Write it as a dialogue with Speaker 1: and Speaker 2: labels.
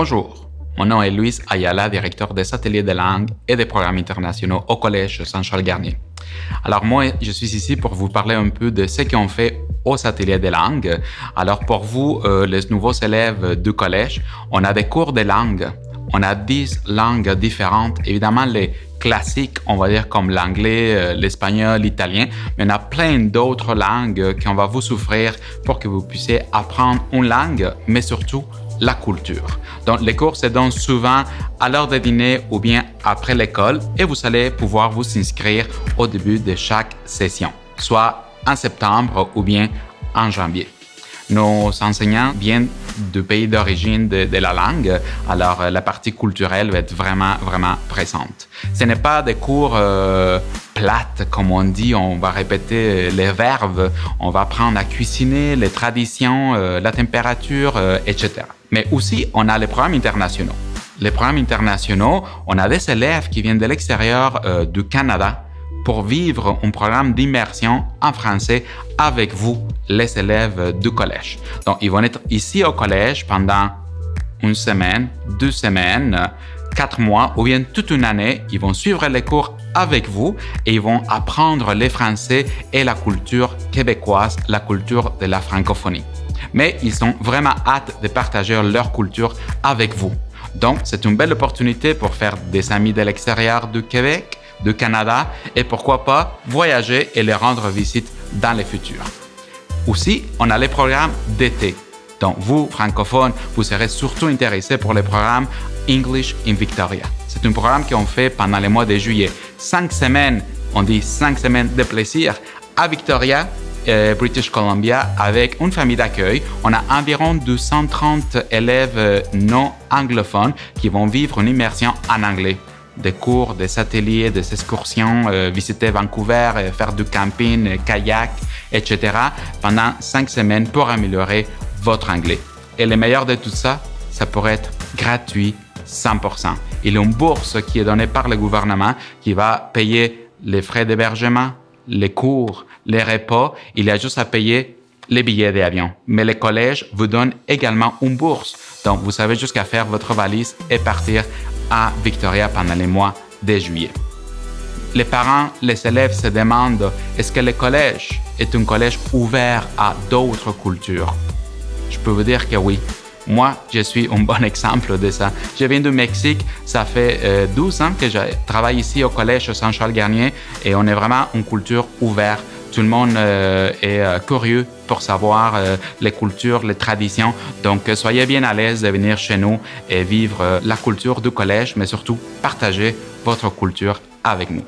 Speaker 1: Bonjour, mon nom est Luis Ayala, directeur des ateliers de langue et des programmes internationaux au Collège Saint-Charles-Garnier. Alors moi, je suis ici pour vous parler un peu de ce qu'on fait aux ateliers de langue. Alors pour vous, les nouveaux élèves du collège, on a des cours de langue. On a 10 langues différentes. Évidemment, les classiques, on va dire comme l'anglais, l'espagnol, l'italien, mais on a plein d'autres langues qu'on va vous offrir pour que vous puissiez apprendre une langue, mais surtout la culture. Donc, les cours se donnent souvent à l'heure de dîner ou bien après l'école et vous allez pouvoir vous inscrire au début de chaque session, soit en septembre ou bien en janvier. Nos enseignants viennent du pays d'origine de la langue, alors la partie culturelle va être vraiment présente. Ce n'est pas des cours plates, comme on dit, on va répéter les verbes, on va apprendre à cuisiner, les traditions, la température, etc. Mais aussi, on a les programmes internationaux. Les programmes internationaux, on a des élèves qui viennent de l'extérieur du Canada pour vivre un programme d'immersion en français avec vous, les élèves du collège. Donc, ils vont être ici au collège pendant une semaine, 2 semaines, 4 mois ou bien toute une année. Ils vont suivre les cours avec vous et ils vont apprendre le français et la culture québécoise, la culture de la francophonie. Mais ils ont vraiment hâte de partager leur culture avec vous. Donc, c'est une belle opportunité pour faire des amis de l'extérieur du Québec, du Canada et pourquoi pas voyager et les rendre visite dans le futur. Aussi, on a les programmes d'été. Donc, vous, francophones, vous serez surtout intéressés pour le programme English in Victoria. C'est un programme qu'on fait pendant le mois de juillet. 5 semaines, on dit 5 semaines de plaisir à Victoria, British Columbia, avec une famille d'accueil. On a environ 230 élèves non anglophones qui vont vivre une immersion en anglais. Des cours, des ateliers, des excursions, visiter Vancouver, faire du camping, kayak, etc. pendant 5 semaines pour améliorer votre anglais. Et le meilleur de tout ça, ça pourrait être gratuit 100%. Il y a une bourse qui est donnée par le gouvernement qui va payer les frais d'hébergement, les cours, les repas. Il y a juste à payer les billets d'avion. Mais le collège vous donne également une bourse. Donc, vous savez juste qu'à faire votre valise et partir à Victoria pendant les mois de juillet. Les parents, les élèves se demandent est-ce que le collège est un collège ouvert à d'autres cultures? Je peux vous dire que oui. Moi, je suis un bon exemple de ça. Je viens du Mexique, ça fait 12 ans que je travaille ici au Collège Saint-Charles-Garnier et on est vraiment une culture ouverte. Tout le monde est curieux pour savoir les cultures, les traditions. Donc, soyez bien à l'aise de venir chez nous et vivre la culture du collège, mais surtout partager votre culture avec nous.